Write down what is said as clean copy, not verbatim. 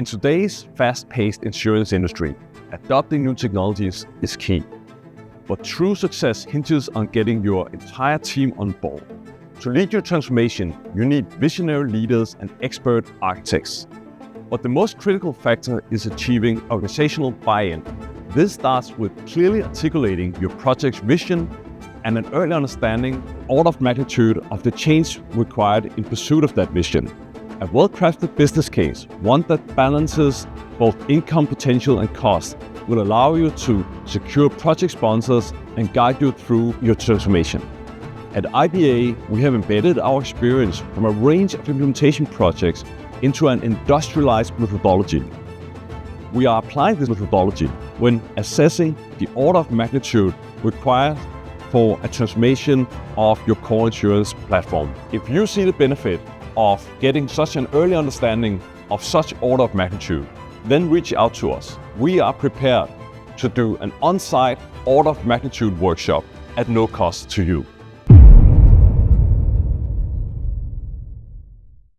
In today's fast-paced insurance industry, adopting new technologies is key. But true success hinges on getting your entire team on board. To lead your transformation, you need visionary leaders and expert architects. But the most critical factor is achieving organizational buy-in. This starts with clearly articulating your project's vision and an early understanding, order of magnitude of the change required in pursuit of that vision. A well-crafted business case, one that balances both income potential and cost, will allow you to secure project sponsors and guide you through your transformation. At IBA, we have embedded our experience from a range of implementation projects into an industrialized methodology. We are applying this methodology when assessing the order of magnitude required for a transformation of your core insurance platform. If you see the benefit of getting such an early understanding of such order of magnitude, then reach out to us. We are prepared to do an on-site order of magnitude workshop at no cost to you.